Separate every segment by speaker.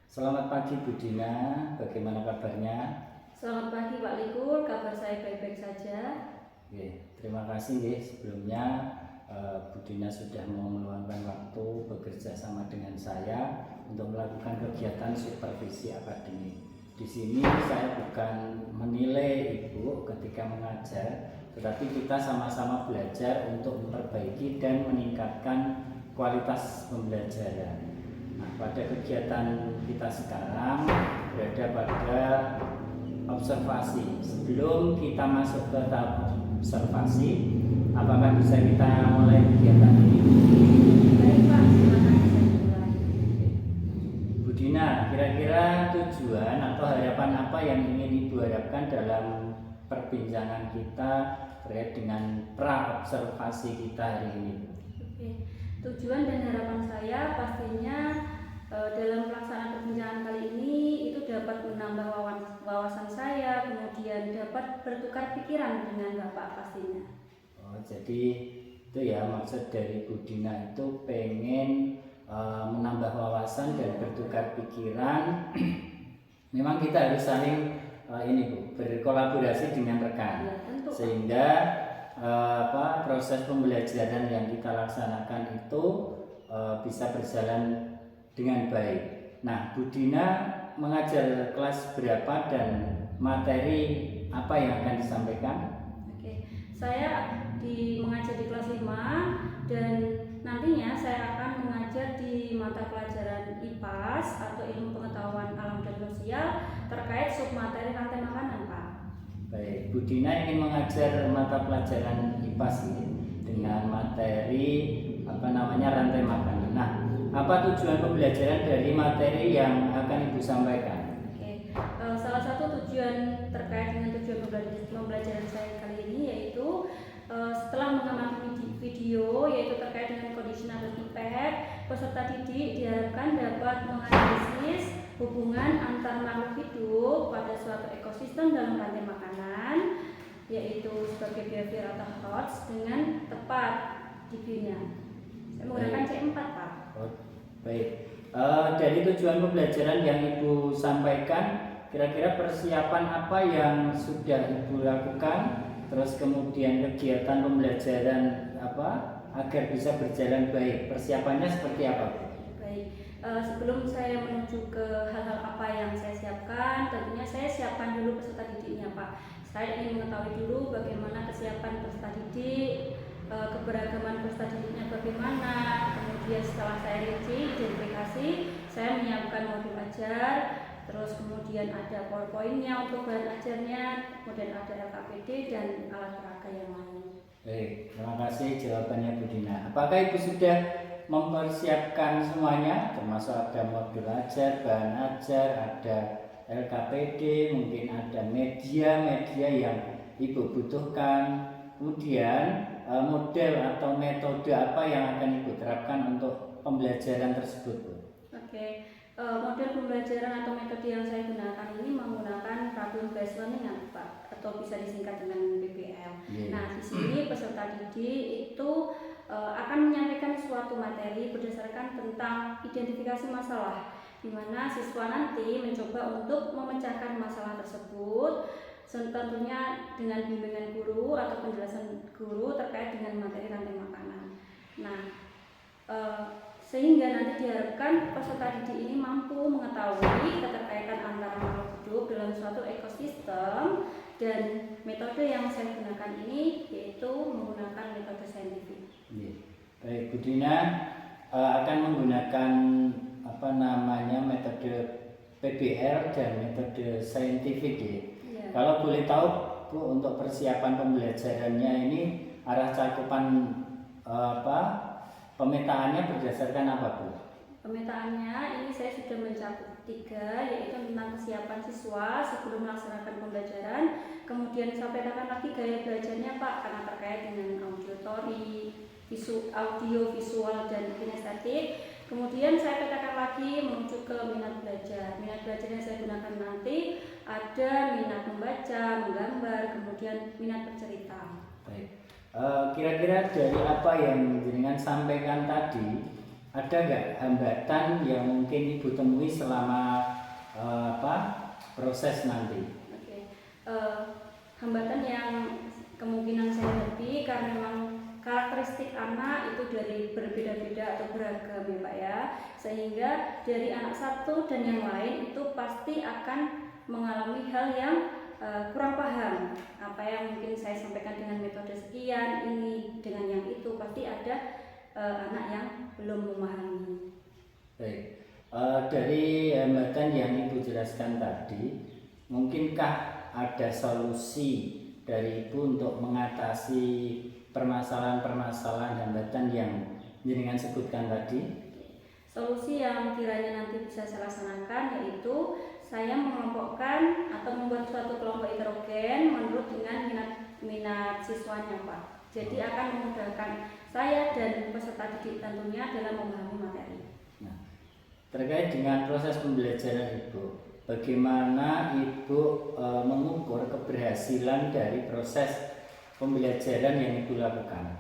Speaker 1: Selamat pagi Bu Dina, bagaimana kabarnya?
Speaker 2: Selamat pagi Pak Likul, kabar saya baik-baik saja.
Speaker 1: Oke, terima kasih sebelumnya Bu Dina sudah mau meluangkan waktu bekerja sama dengan saya untuk melakukan kegiatan supervisi akademik. Di sini saya bukan menilai Ibu ketika mengajar, tetapi kita sama-sama belajar untuk memperbaiki dan meningkatkan kualitas pembelajaran. Nah, pada kegiatan kita sekarang berada pada observasi. Sebelum kita masuk ke tahap observasi, apakah bisa kita mulai kegiatan ini?
Speaker 2: Baik Pak, silakan saya mulai.
Speaker 1: Bu Dina, kira-kira tujuan atau harapan apa yang ingin Ibu harapkan dalam perbincangan kita terkait dengan pra-observasi kita hari ini?
Speaker 2: Oke. Tujuan dan harapan saya pastinya dalam pelaksanaan perbincangan kali ini itu dapat menambah wawasan saya, kemudian dapat bertukar pikiran dengan Bapak pastinya.
Speaker 1: Oh, jadi itu ya maksud dari Bu Dina itu pengen menambah wawasan dan bertukar pikiran. Memang kita harus saling ini Bu, berkolaborasi dengan rekan
Speaker 2: Ya, tentu.
Speaker 1: Sehingga proses pembelajaran yang kita laksanakan itu bisa berjalan dengan baik. Nah, Bu Dina mengajar kelas berapa dan materi apa yang akan disampaikan?
Speaker 2: Oke, saya mengajar di kelas 5 dan nantinya saya akan mengajar di mata pelajaran IPAS atau ilmu pengetahuan alam dan sosial terkait submateri rantai makanan, Pak.
Speaker 1: Baik, Bu Dina ingin mengajar mata pelajaran IPAS ini dengan materi rantai makanan. Nah, apa tujuan pembelajaran dari materi yang akan Ibu sampaikan?
Speaker 2: Oke, salah satu tujuan terkait dengan tujuan pembelajaran saya kali ini yaitu setelah mengamati video yaitu terkait dengan conditional impact, peserta didik diharapkan dapat menganalisis hubungan antar makhluk hidup pada suatu ekosistem dalam rantai makanan, yaitu sebagai behavior atau HOTS dengan tepat dibina. Saya menggunakan C4, Pak.
Speaker 1: Oh, baik. Dari tujuan pembelajaran yang Ibu sampaikan, kira-kira persiapan apa yang sudah Ibu lakukan? Terus kemudian kegiatan pembelajaran apa agar bisa berjalan baik? Persiapannya seperti apa, Bu?
Speaker 2: Baik. Sebelum saya menuju ke hal-hal apa yang saya siapkan, tentunya saya siapkan dulu peserta didiknya, Pak. Saya ingin mengetahui dulu bagaimana kesiapan peserta didik, keberagaman peserta didiknya bagaimana. Kemudian setelah saya rinci, identifikasi, saya menyiapkan modul ajar, terus kemudian ada PowerPoint-nya untuk bahan ajarnya, kemudian ada LKPD dan alat peraga yang lain.
Speaker 1: Baik, terima kasih jawabannya Bu Dina. Apakah Ibu sudah mempersiapkan semuanya, termasuk ada modul ajar, bahan ajar, ada LKPD, mungkin ada media-media yang Ibu butuhkan, kemudian model atau metode apa yang akan Ibu terapkan untuk pembelajaran tersebut, Bu?
Speaker 2: Oke, model pembelajaran atau metode yang saya gunakan ini menggunakan problem based learning, Pak, atau bisa disingkat dengan PBL. Nah, di sini peserta didik itu akan menyampaikan suatu materi berdasarkan tentang identifikasi masalah, di mana siswa nanti mencoba untuk memecahkan masalah tersebut, tentunya dengan bimbingan guru atau penjelasan guru terkait dengan materi rantai makanan. Nah, sehingga nanti diharapkan peserta didik ini mampu mengetahui keterkaitan antara makhluk hidup dalam suatu ekosistem, dan metode yang saya gunakan ini yaitu menggunakan metode saintifik.
Speaker 1: Baik, Bu Dina akan menggunakan metode PBL dan metode saintifik ya. Kalau boleh tahu Bu, untuk persiapan pembelajarannya ini arah cakupan pemetaannya berdasarkan apa, Bu?
Speaker 2: Pemetaannya ini saya sudah mencakup 3, yaitu tentang kesiapan siswa sebelum melaksanakan pembelajaran. Kemudian saya petakan lagi gaya belajarnya, Pak, karena terkait dengan auditory, audio, visual, dan kinestetik. Kemudian saya petakan lagi menuju ke minat belajar. Minat belajar yang saya gunakan nanti ada minat membaca, menggambar, kemudian minat bercerita.
Speaker 1: Baik. Kira-kira dari apa yang jenengan sampaikan tadi, ada nggak hambatan yang mungkin Ibu temui selama proses nanti.
Speaker 2: Oke. Hambatan yang kemungkinan saya hadapi karena memang karakteristik anak itu dari berbeda-beda atau beragam ya Pak ya, sehingga dari anak satu dan yang lain itu pasti akan mengalami hal yang kurang paham. Apa yang mungkin saya sampaikan dengan metode sekian, ini dengan yang itu, pasti ada anak yang belum memahami.
Speaker 1: Baik, dari hambatan yang Ibu jelaskan tadi, mungkinkah ada solusi dari Ibu untuk mengatasi permasalahan-permasalahan hambatan yang jenengan sebutkan tadi?
Speaker 2: Solusi yang kiranya nanti bisa saya laksanakan yaitu saya mengelompokkan atau membuat suatu kelompok heterogen menurut dengan minat siswanya Pak. Jadi akan memudahkan saya dan peserta didik tentunya dalam memahami materi.
Speaker 1: Nah, terkait dengan proses pembelajaran Ibu, bagaimana Ibu mengukur keberhasilan dari proses pembelajaran yang Ibu lakukan?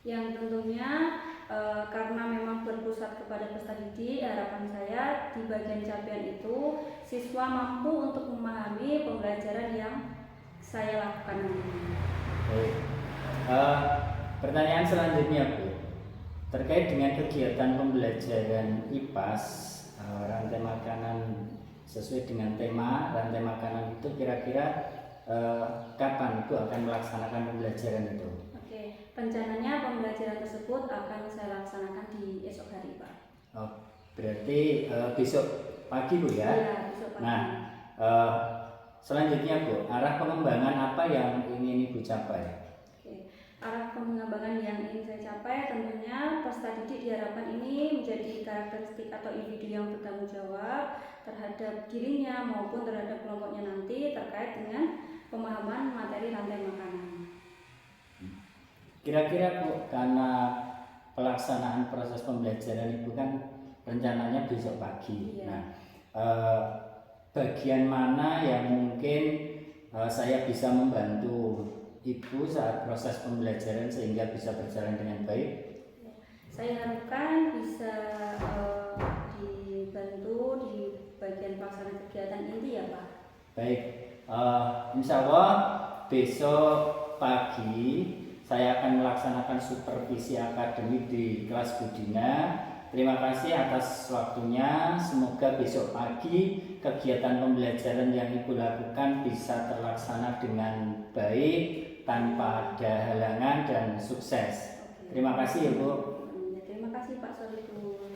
Speaker 2: Yang tentunya karena memang berpusat kepada peserta didik, harapan saya di bagian capaian itu siswa mampu untuk memahami pembelajaran yang saya lakukan nanti.
Speaker 1: Baik. Pertanyaan selanjutnya Bu, terkait dengan kegiatan pembelajaran IPAS rantai makanan sesuai dengan tema rantai makanan itu kira-kira kapan Ibu akan melaksanakan pembelajaran itu?
Speaker 2: Oke, rencananya pembelajaran tersebut akan saya laksanakan di esok hari Pak.
Speaker 1: Oh, berarti besok pagi Bu ya?
Speaker 2: Iya, besok pagi.
Speaker 1: Nah, selanjutnya Bu, arah pengembangan apa yang ingin Ibu capai?
Speaker 2: Arah pengembangan yang ingin saya capai tentunya peserta didik diharapkan ini menjadi karakteristik atau individu yang bertanggung jawab terhadap dirinya maupun terhadap kelompoknya nanti terkait dengan pemahaman materi rantai makanan.
Speaker 1: Kira-kira Bu, karena pelaksanaan proses pembelajaran Ibu kan rencananya besok pagi.
Speaker 2: Iya.
Speaker 1: Nah, bagian mana yang mungkin saya bisa membantu Ibu saat proses pembelajaran sehingga bisa berjalan dengan baik?
Speaker 2: Saya harapkan bisa dibantu di bagian pelaksanaan kegiatan inti ya Pak.
Speaker 1: Baik, insya Allah besok pagi saya akan melaksanakan supervisi akademik di kelas Budina. Terima kasih atas waktunya. Semoga besok pagi kegiatan pembelajaran yang Ibu lakukan bisa terlaksana dengan baik, tanpa ada halangan dan sukses. Terima kasih Ibu.
Speaker 2: Terima kasih Pak Solihu.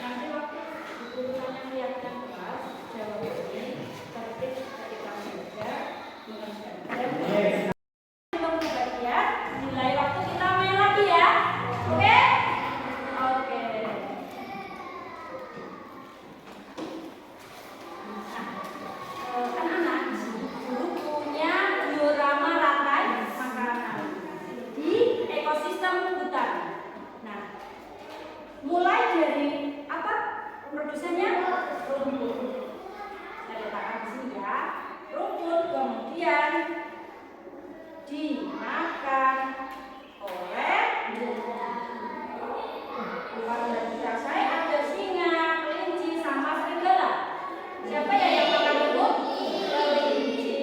Speaker 2: Nanti waktu guru yang melihatkan kelas jawab ini tertib ketika belajar dan bagian nilai waktu kita main lagi ya. Oke? Oke. Anak-anak di sini guru punya diorama rantai makanan di ekosistem hutan. Nah, mulai dari apa? Produsennya rumput. Saya letakkan di sini ya. Rumput kemudian dimakan oleh bukan dari saya ada singa, kelinci, sama serigala. Siapa ya yang makan rumput? Kelinci.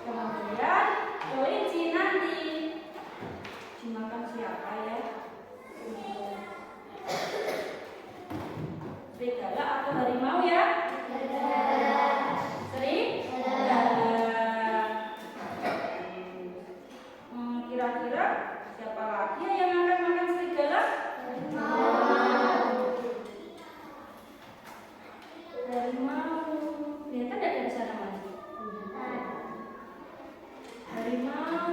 Speaker 2: Kemudian kelinci nanti dimakan siapa ya? Serigala atau harimau ya? Serigala. Kira-kira siapa lagi yang akan makan serigala? Harimau. Kelihatan tidak dari sana Mas? Harimau.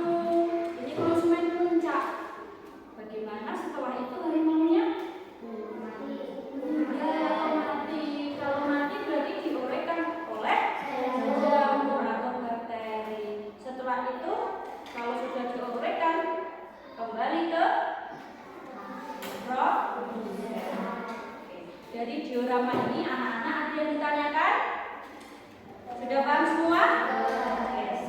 Speaker 2: Ini konsumen puncak. Bagaimana setelah itu harimaunya? Mati. Kalau mati berarti diuraikan oleh jamur atau bakteri. Setelah itu kalau sudah diuraikan kembali ke produsen. Dari diorama ini anak-anak ada yang ditanyakan? Sudah paham semua? Yes.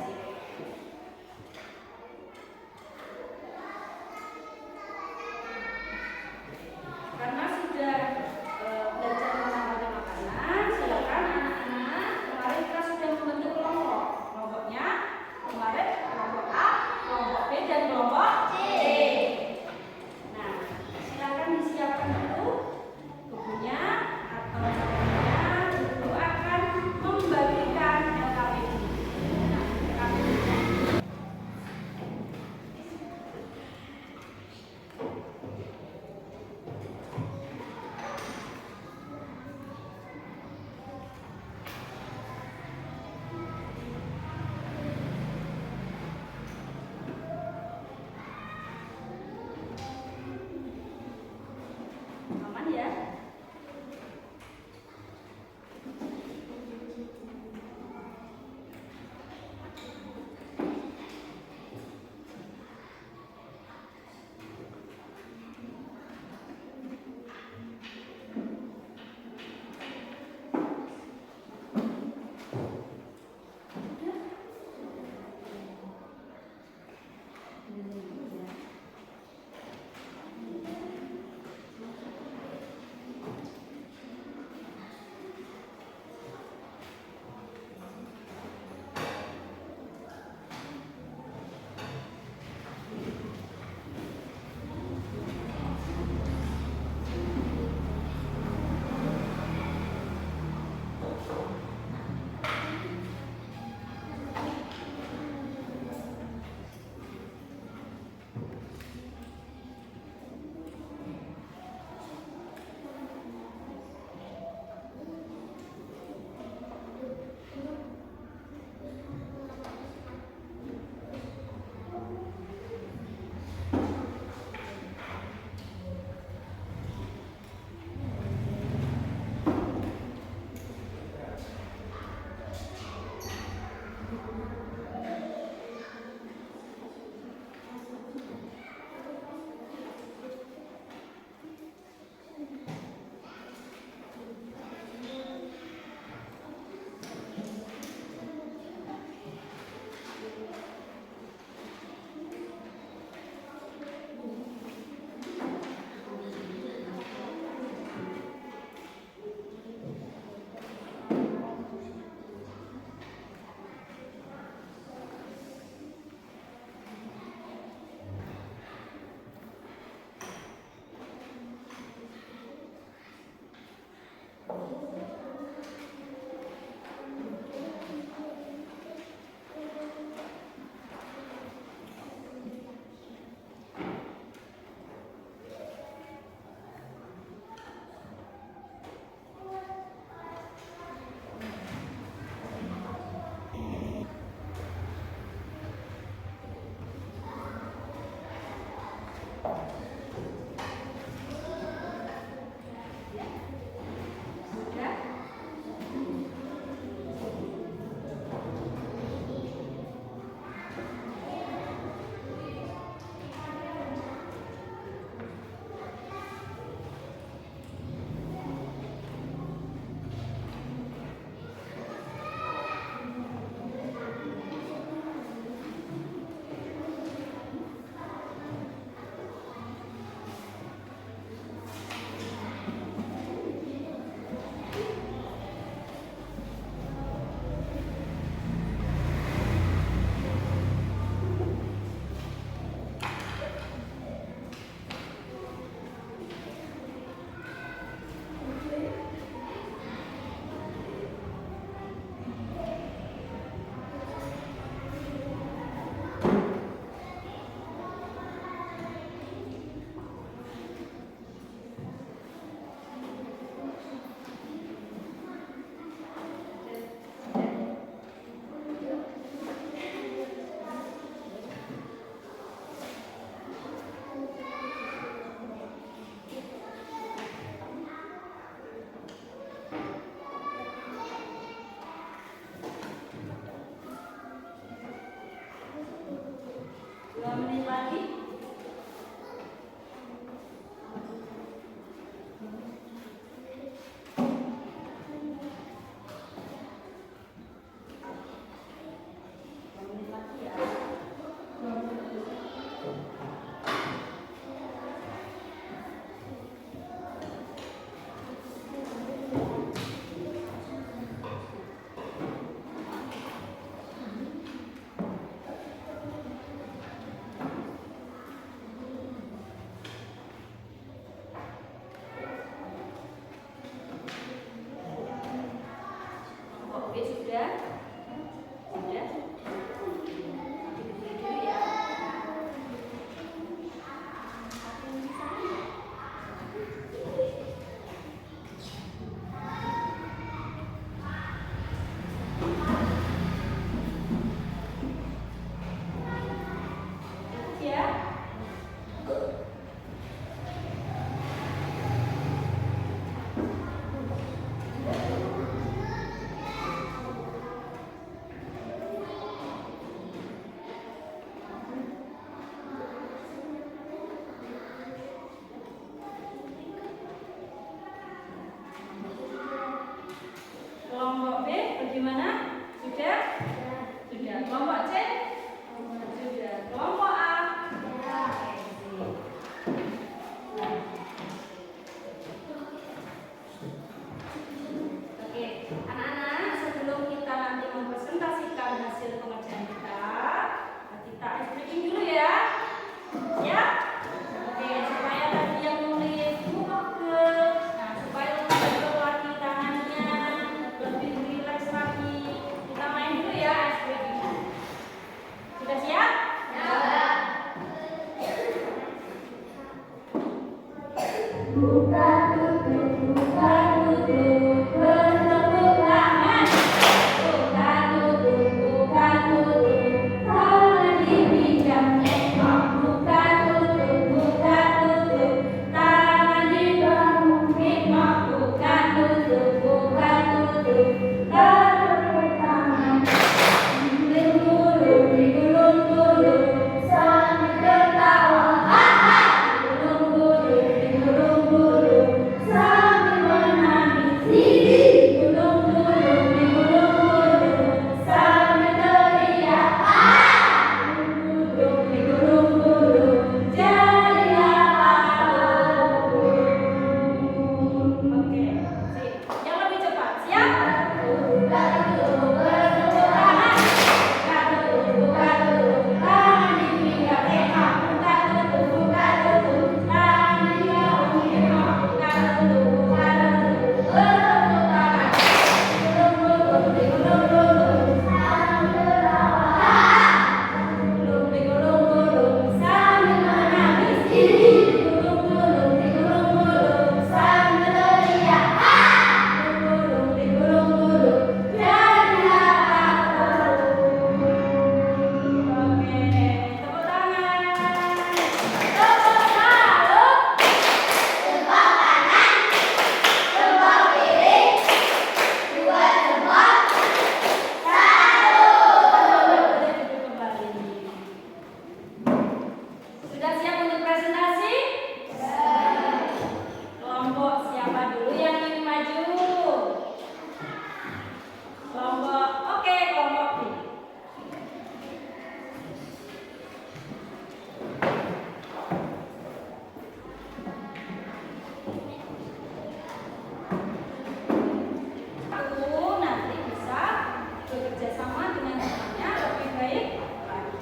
Speaker 2: ya. Sudah? Bagaimana? Sudah? Sudah. Kelompok C? Sudah. Kelompok A? Oke, anak-anak, sebelum kita nanti mempresentasikan hasil pengerjaan kita ice breaking dulu ya. Ya? Oke, supaya tadi yang nulis pegel. Nah, supaya lebih pegel lagi tangannya, lebih rileks lagi. Kita main dulu ya ice breaking. Sudah siap? Ya. Buka tutup, buka tutup, bertepuk tangan. Buka tutup, buka tutup, tangan dipinjam tengok. Buka tutup, tangan dibangun tengok. Buka tutup, bertepuk tangan. Digulung, digulung, sambil tertawa. Digulung, sambil menangis. Digulung, sambil teriak. Digulung, jadi apa? Oke, sip. Yang lebih cepat, siap? Buka tutup, bertepuk tangan. Buka tutup, tangan dipinggir tengok. Buka tutup, tangan dibangun tengok. Buka tutup, bertepuk tangan. Digulung, sambil tertawa. Digulung, sambil menangis. Digulung, sambil teriak. Digulung, jadi apa? Oke, tepuk tangan. Tepuk tangan. Tepuk kanan. Tepuk kiri. Dua jempol. Satu. Kembali. Sudah siap untuk presentasi? Kelompok siapa dulu yang ingin maju? Kelompok, oke, kelompok B. Aku nanti bisa bekerja sama dengan temannya lebih baik lagi.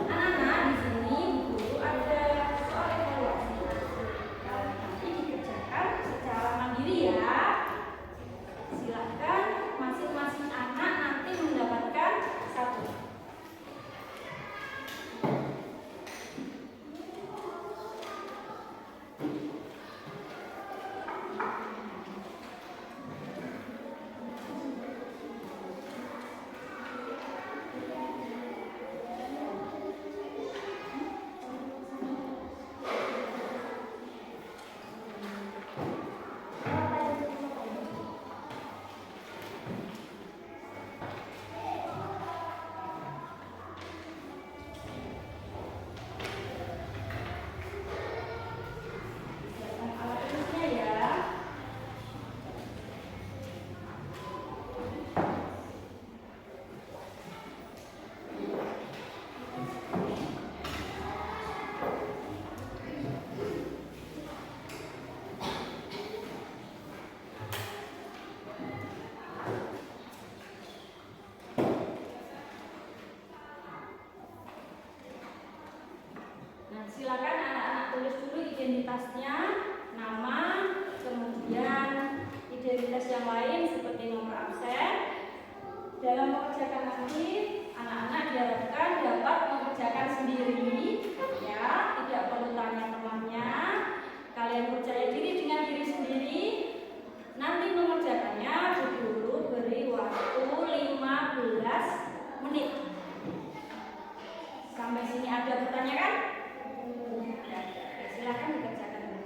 Speaker 2: Anak-anak di sini guru ada soal evaluasi. Nanti dikerjakan secara mandiri ya. Silakan masing-masing anak nanti mendapatkan satu. Siapkan alat tulisnya ya. Nah, silakan anak-anak tulis dulu identitasnya, nama, kemudian identitas yang lain seperti nomor absen. Dalam mengerjakan nanti, anak-anak diharapkan dapat mengerjakan sendiri, ya, tidak perlu tanya temannya. Kalian percaya diri dengan diri sendiri. Nanti mengerjakannya Bu Guru beri waktu 15 menit. Sampai sini ada pertanyaan? Silakan dikerjakan dulu.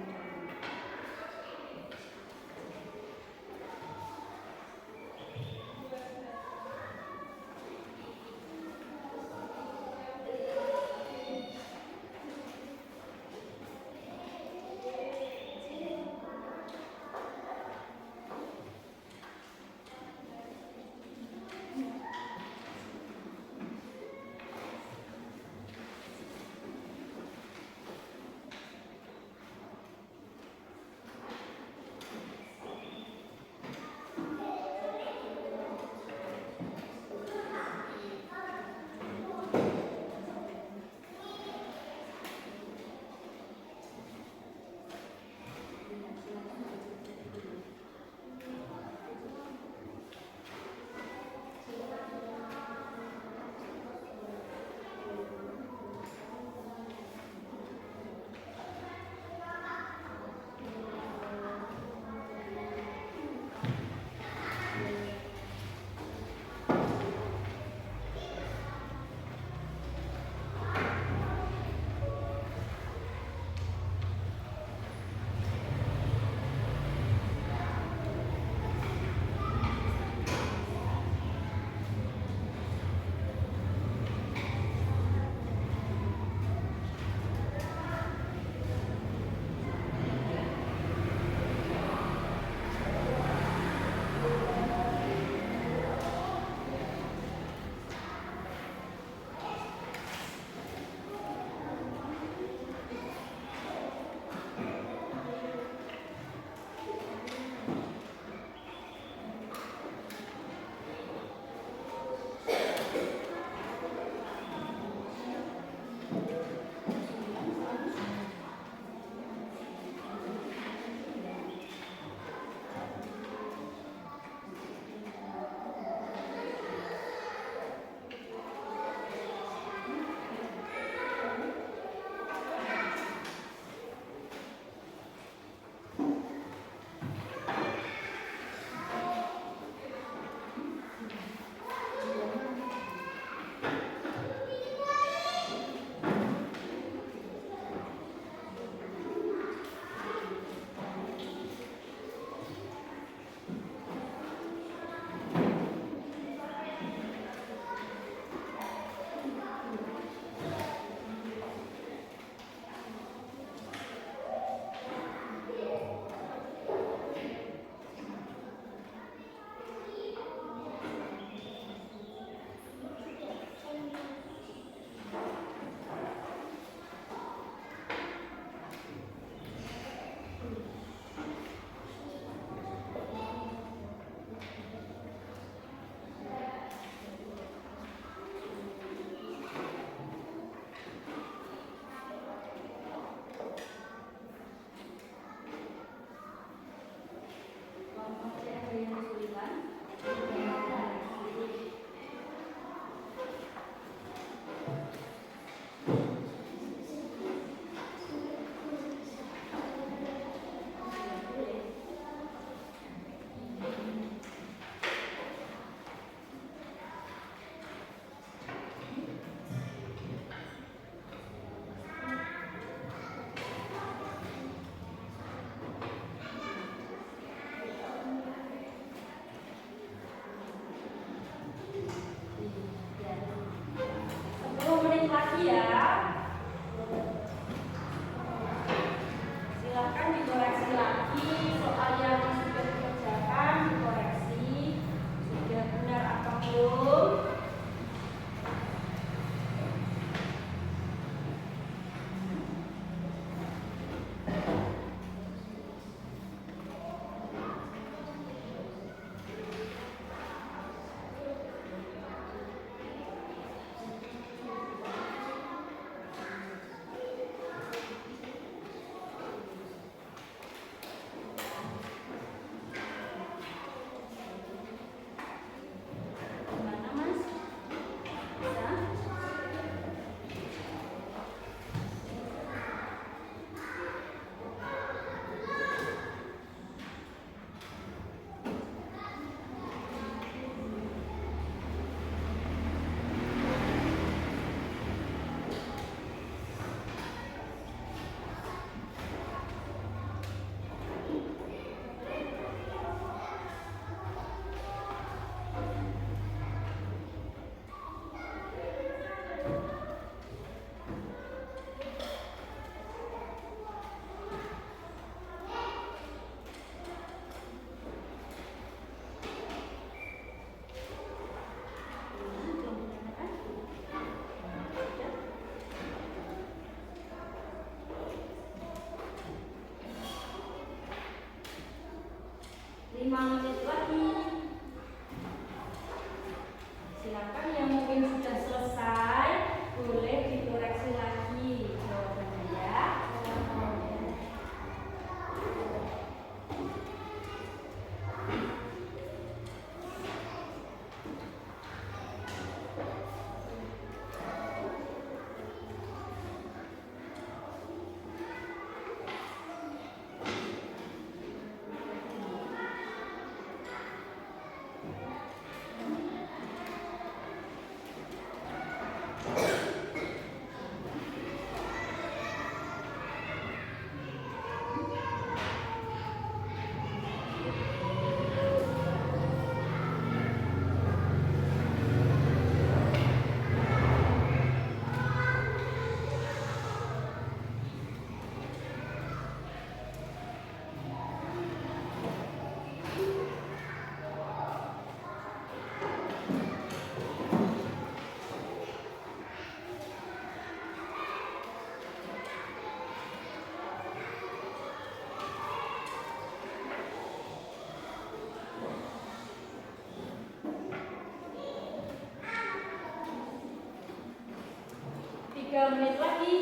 Speaker 2: 3 menit lagi.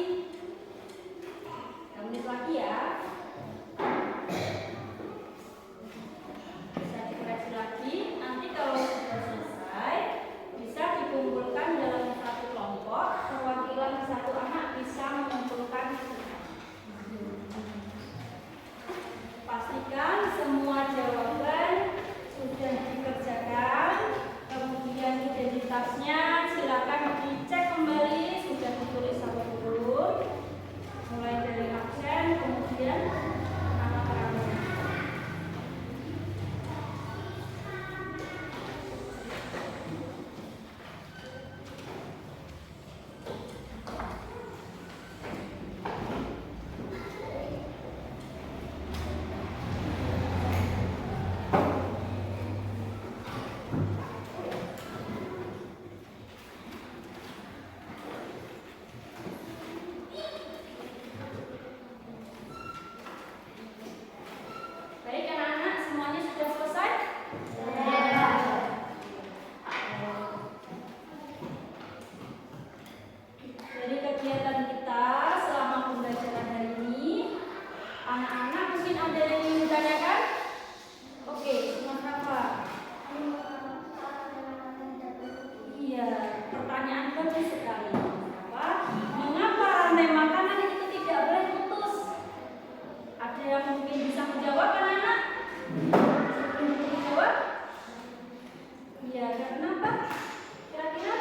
Speaker 2: 3 menit lagi ya. Bisa dikoreksi lagi. Nanti kalau sudah selesai, bisa dikumpulkan dalam satu kelompok. Perwakilan satu anak bisa mengumpulkan. Pastikan semua jawaban sudah dikerjakan. Kemudian identitasnya silakan dicek kembali, sudah ditulis atau belum. Mulai dari absen, kemudian nama terakhir. Baik anak-anak, semuanya sudah selesai? Dari kegiatan kita selama pembelajaran hari ini, anak-anak mungkin ada yang ingin ditanyakan? Oke, silakan Pak. Iya, pertanyaan bagus sekali. Mengapa rantai makanan itu tidak boleh putus? Ada yang mungkin bisa menjawab anak-anak? Sebelum dijawab? Iya, karena apa? Kira-kira?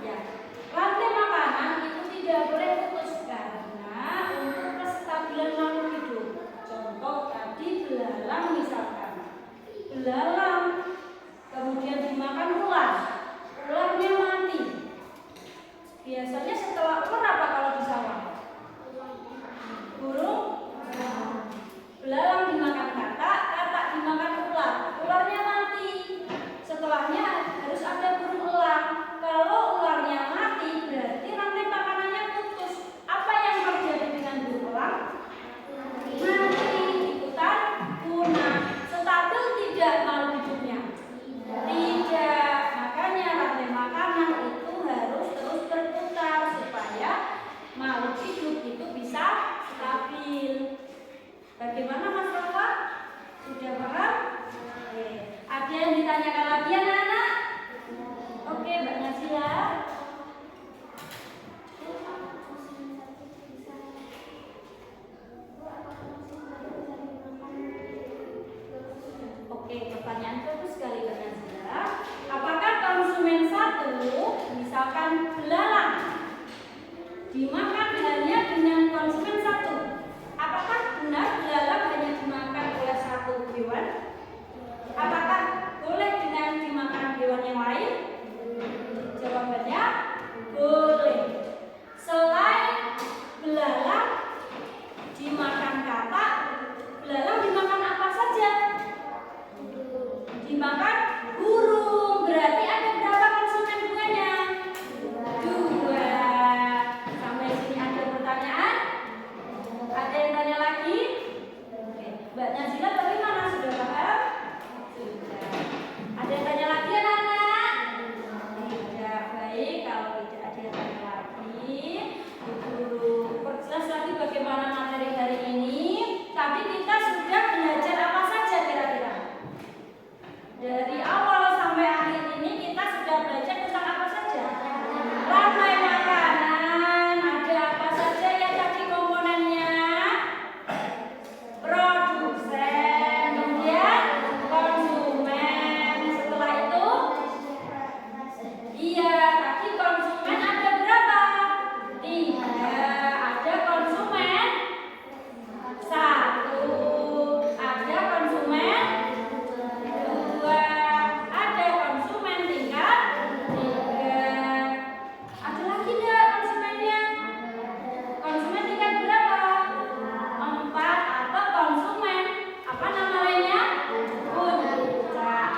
Speaker 2: Ya, rantai makanan itu tidak boleh putus karena untuk kestabilan makhluk hidup. Contoh tadi belalang misalkan. Belalang kemudian dimakan ular. Ularnya mati. Biasanya setelah ular apa kalau di sawah? Burung? Belalang dimakan katak, katak dimakan ular. Ularnya mati. Setelahnya harus ada burung elang. Kalau ularnya mati, berarti rantai makanannya putus. Apa yang terjadi dengan burung elang? Mati, ikutan punah. Stabil tidak makhluk hidupnya? Tidak. Makanya rantai makanan itu harus terus berputar supaya makhluk hidup itu bisa stabil. Bagaimana Mas Rafa? Sudah paham? Oke. Ada yang ditanyakan lagi anak-anak? Oke, Mbak Nazila. Oke, pertanyaan bagus sekali Mbak Nazila. Apakah konsumen satu, misalkan belalang, dimakan hanya dengan konsumen satu? Apakah benar belalang hanya dimakan oleh satu hewan? Apakah boleh dengan dimakan hewan yang lain? Jawabannya boleh. Selain belalang dimakan katak, belalang dimakan apa saja? Dimakan burung. Berarti ada berapa konsumen bunganya? 2. Sampai sini ada pertanyaan? Ada yang tanya lagi? Oke. Mbak Nazila bagaimana? Sudah paham? Sudah. Ada yang tanya lagi anak-anak? Tidak. Baik, kalau tidak ada yang tanya lagi, Guru perjelas lagi bagaimana materi hari ini. Tadi kita sudah belajar apa saja kira-kira? Dari awal sampai akhir ini kita sudah belajar tentang apa saja? Rantai makanan. Ada apa saja ya tadi komponennya? Produsen, kemudian konsumen. Setelah itu, iya, tadi konsumen ada berapa? 3. Ada konsumen 1. Ada konsumen 2. Ada konsumen tingkat 3. Ada lagi enggak konsumennya? Konsumen tingkat berapa? 4. Atau konsumen apa nama lainnya? Puncak.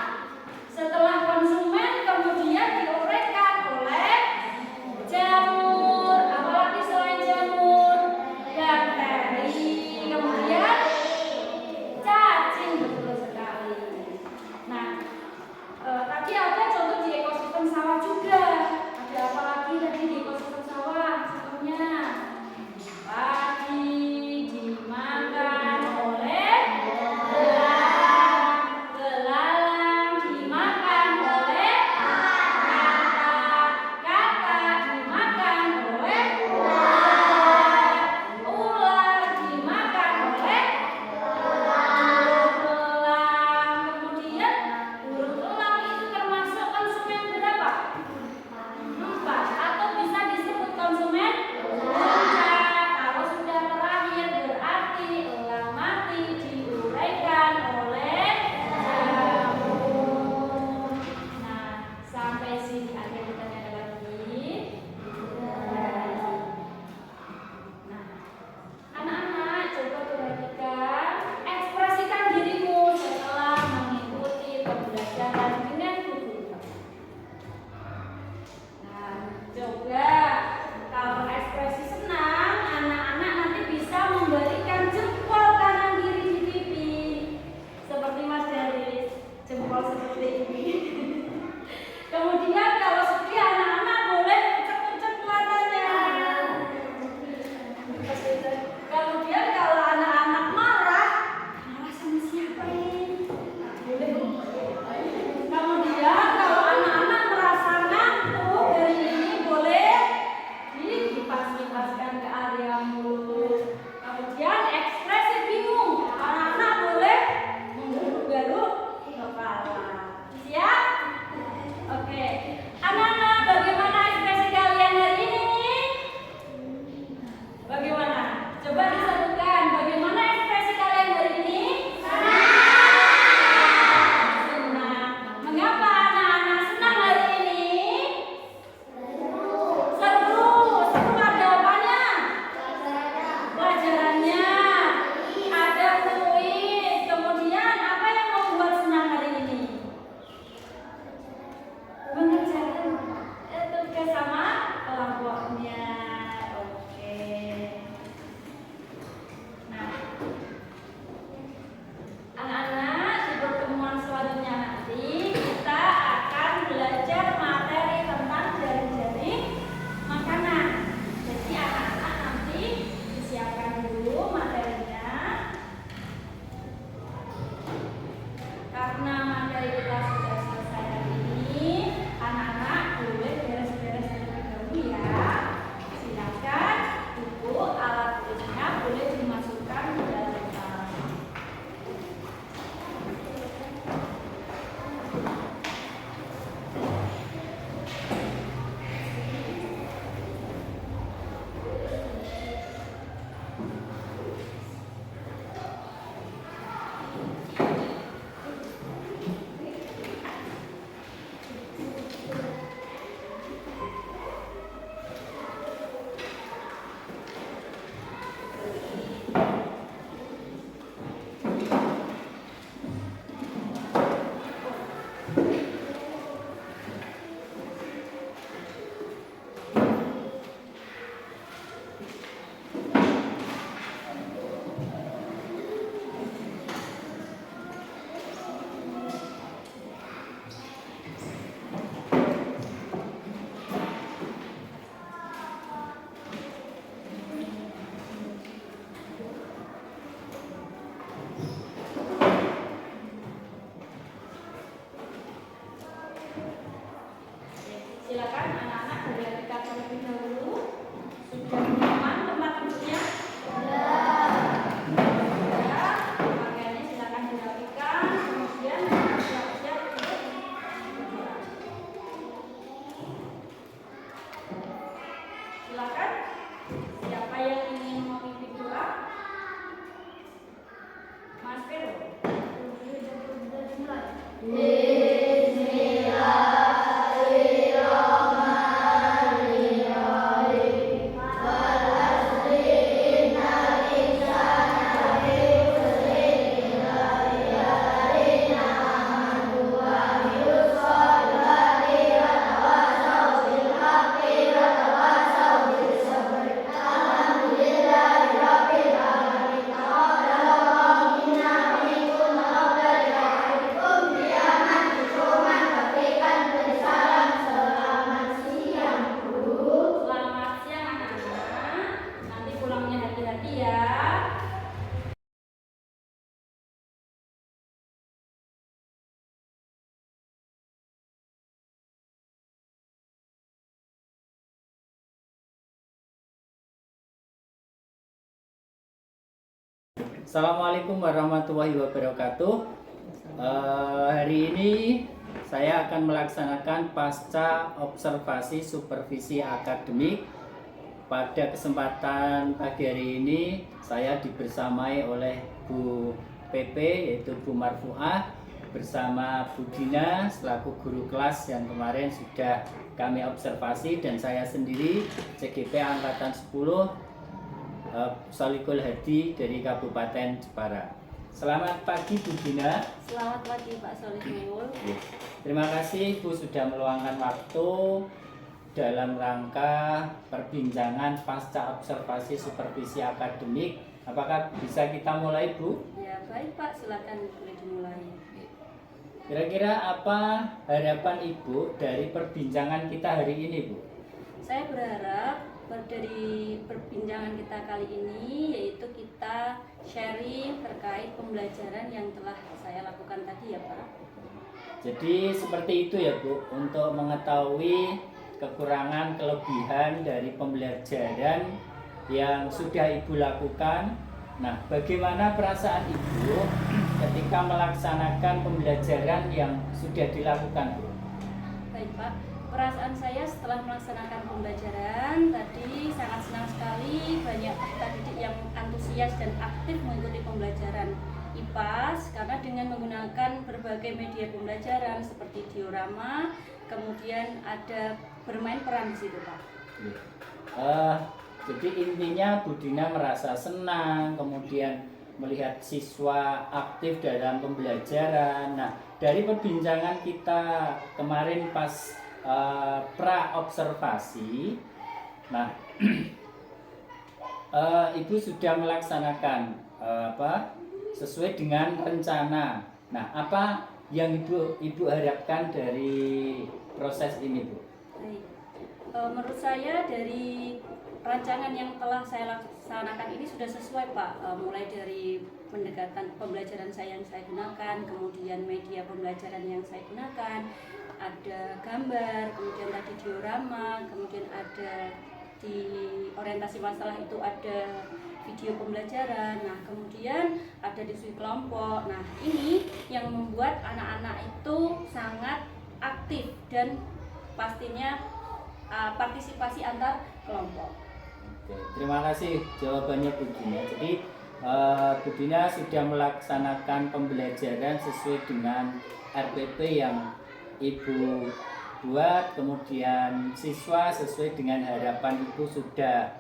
Speaker 2: Setelah konsumen kemudian diuraikan Ya, oke. Nah, anak-anak, di pertemuan selanjutnya nanti kita akan belajar materi tentang jaring-jaring makanan. Jadi anak-anak nanti disiapkan dulu materinya. Karena materi kita sudah selesai hari ini, anak-anak boleh beres-beres terlebih dahulu ya. Silakan buku alat tulisnya boleh dimasukkan ke dalam tas. Silakan anak-anak berlatih terlebih dahulu. Sudah nyaman tempat duduknya? Ya, pakaiannya silakan dirapikan. Kemudian siap-siap untuk bergerak. Silakan. Siapa yang ingin memimpin doa? Mas Vero. Selamat siang anak-anak. Nanti pulangnya hati-hati ya.
Speaker 1: Assalamualaikum warahmatullahi wabarakatuh. Hari ini saya akan melaksanakan pasca observasi supervisi akademik. Pada kesempatan pagi hari ini saya dibersamai oleh Bu PP yaitu Bu Marfuah bersama Bu Dina selaku guru kelas yang kemarin sudah kami observasi, dan saya sendiri CGP Angkatan 10 Solikul Hadi dari Kabupaten Jepara. Selamat pagi Bu Dina.
Speaker 2: Selamat pagi Pak Solikul.
Speaker 1: Terima kasih Bu sudah meluangkan waktu dalam rangka perbincangan pasca observasi supervisi akademik. Apakah bisa kita mulai Bu?
Speaker 2: Ya baik Pak, silakan boleh dimulai.
Speaker 1: Kira-kira apa harapan Ibu dari perbincangan kita hari ini Bu?
Speaker 2: Saya berharap dari perbincangan kita kali ini yaitu kita sharing terkait pembelajaran yang telah saya lakukan tadi ya Pak.
Speaker 1: Jadi seperti itu ya Bu, untuk mengetahui kekurangan kelebihan dari pembelajaran yang sudah Ibu lakukan. Nah, bagaimana perasaan Ibu ketika melaksanakan pembelajaran yang sudah dilakukan Bu?
Speaker 2: Baik Pak, perasaan saya setelah melaksanakan pembelajaran tadi sangat senang sekali, banyak peserta didik yang antusias dan aktif mengikuti pembelajaran IPAS karena dengan menggunakan berbagai media pembelajaran seperti diorama, kemudian ada bermain peran di situ Pak.
Speaker 1: Jadi intinya Bu Dina merasa senang, kemudian melihat siswa aktif dalam pembelajaran. Nah, dari perbincangan kita kemarin pas pra observasi, Nah, Ibu sudah melaksanakan sesuai dengan rencana. Nah, apa yang Ibu harapkan dari proses ini, Bu?
Speaker 2: Baik. Menurut saya dari rancangan yang telah saya laksanakan ini sudah sesuai, Pak. Mulai dari pendekatan pembelajaran saya yang saya gunakan, kemudian media pembelajaran yang saya gunakan, ada gambar, kemudian tadi diorama, kemudian ada di orientasi masalah itu ada video pembelajaran. Nah, kemudian ada diskusi kelompok. Nah, ini yang membuat anak-anak itu sangat aktif dan pastinya partisipasi antar kelompok.
Speaker 1: Oke, terima kasih jawabannya Bu Dina. Jadi Bu Dina sudah melaksanakan pembelajaran sesuai dengan RPP yang Ibu buat, kemudian siswa sesuai dengan harapan Ibu sudah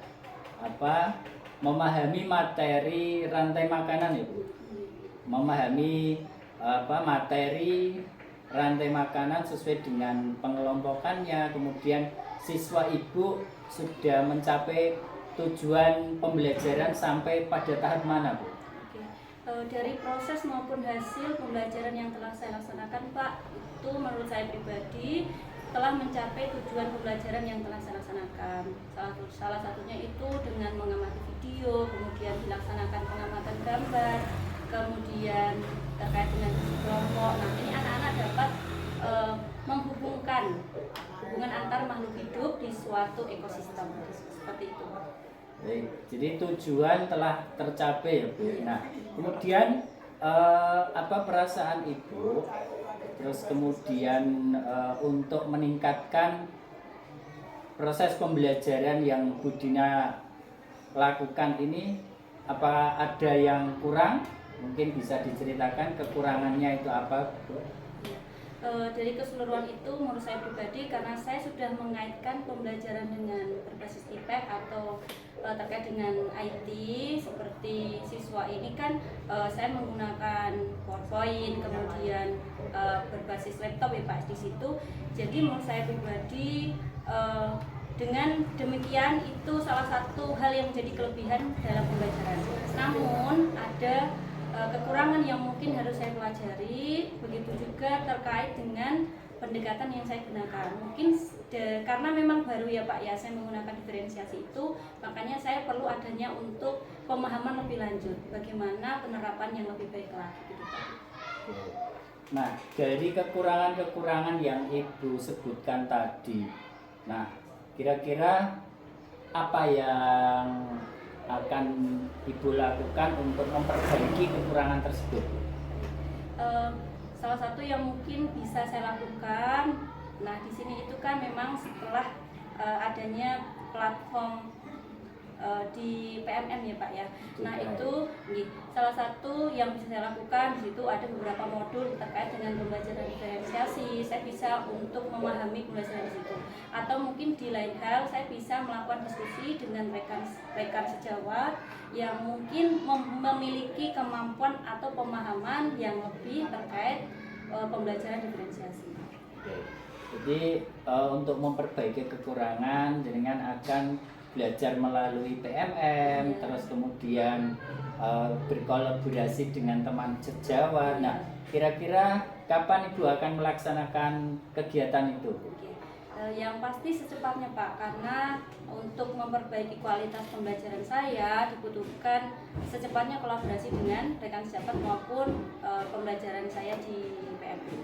Speaker 1: memahami materi rantai makanan, Ibu. Memahami materi rantai makanan sesuai dengan pengelompokannya, kemudian siswa Ibu sudah mencapai tujuan pembelajaran sampai pada tahap mana, Bu?
Speaker 2: Dari proses maupun hasil pembelajaran yang telah saya laksanakan, Pak, itu menurut saya pribadi telah mencapai tujuan pembelajaran yang telah saya laksanakan. Salah satunya itu dengan mengamati video, kemudian dilaksanakan pengamatan gambar, kemudian terkait dengan kelompok. Nah, ini anak-anak dapat menghubungkan hubungan antar makhluk hidup di suatu ekosistem, seperti itu.
Speaker 1: Baik, jadi tujuan telah tercapai, ya, Bu. Nah, kemudian apa perasaan Ibu? Terus kemudian untuk meningkatkan proses pembelajaran yang Bu Dina lakukan ini, apa ada yang kurang? Mungkin bisa diceritakan kekurangannya itu apa, Bu?
Speaker 2: Dari keseluruhan itu menurut saya pribadi, karena saya sudah mengaitkan pembelajaran dengan berbasis IPEK atau terkait dengan IT, seperti siswa ini kan saya menggunakan PowerPoint, kemudian berbasis laptop ya Pak di situ. Jadi menurut saya pribadi dengan demikian itu salah satu hal yang menjadi kelebihan dalam pembelajaran. Namun ada kekurangan yang mungkin harus saya pelajari, begitu juga terkait dengan pendekatan yang saya gunakan. Mungkin karena memang baru ya Pak ya, saya menggunakan diferensiasi itu, makanya saya perlu adanya untuk pemahaman lebih lanjut bagaimana penerapan yang lebih baik lagi gitu Pak.
Speaker 1: Nah, dari kekurangan-kekurangan yang Ibu sebutkan tadi, nah kira-kira apa yang akan Ibu lakukan untuk memperbaiki kekurangan tersebut?
Speaker 2: Salah satu yang mungkin bisa saya lakukan, nah di sini itu kan memang setelah adanya platform di PMM ya Pak ya. Nah itu salah satu yang bisa saya lakukan. Di situ ada beberapa modul terkait dengan pembelajaran diferensiasi. Saya bisa untuk memahami pembelajaran di situ. Atau mungkin di lain hal saya bisa melakukan diskusi dengan rekan sejawat yang mungkin memiliki kemampuan atau pemahaman yang lebih terkait pembelajaran diferensiasi.
Speaker 1: Jadi untuk memperbaiki kekurangan, dengan akan belajar melalui PMM, terus kemudian berkolaborasi dengan teman sejawat. Nah, kira-kira kapan Ibu akan melaksanakan kegiatan itu?
Speaker 2: Yang pasti secepatnya Pak, karena untuk memperbaiki kualitas pembelajaran saya dibutuhkan secepatnya kolaborasi dengan rekan sejawat maupun pembelajaran saya di PMM.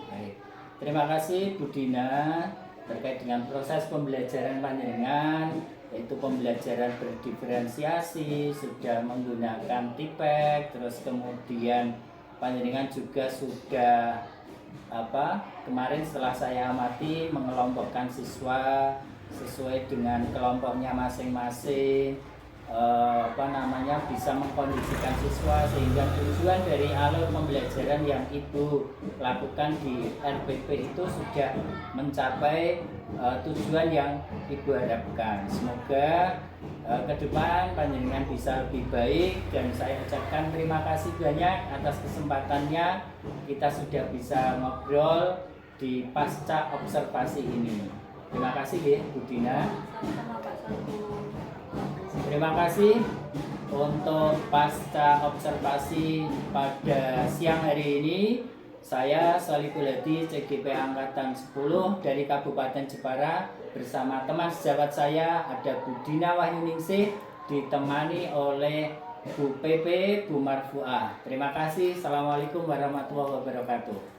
Speaker 1: Baik. Terima kasih Bu Dina terkait dengan proses pembelajaran panjenengan, yaitu pembelajaran berdiferensiasi, sudah menggunakan TIPEK, terus kemudian panjenengan juga sudah kemarin setelah saya amati mengelompokkan siswa sesuai dengan kelompoknya masing-masing, bisa mengkondisikan siswa sehingga tujuan dari alur pembelajaran yang Ibu lakukan di RPP itu sudah mencapai tujuan yang Ibu harapkan. Semoga ke depan panjenengan bisa lebih baik, dan saya ucapkan terima kasih banyak atas kesempatannya kita sudah bisa ngobrol di pasca observasi ini. Terima kasih ya Bu Dina.
Speaker 2: Sama-sama
Speaker 1: Terima kasih untuk pasca observasi pada siang hari ini. Saya Solikul Hadi, CGP Angkatan 10 dari Kabupaten Jepara bersama teman sejawat saya ada Bu Dina Wahyuningsih ditemani oleh Bu PP, Bu Marfuah. Terima kasih. Assalamualaikum warahmatullahi wabarakatuh.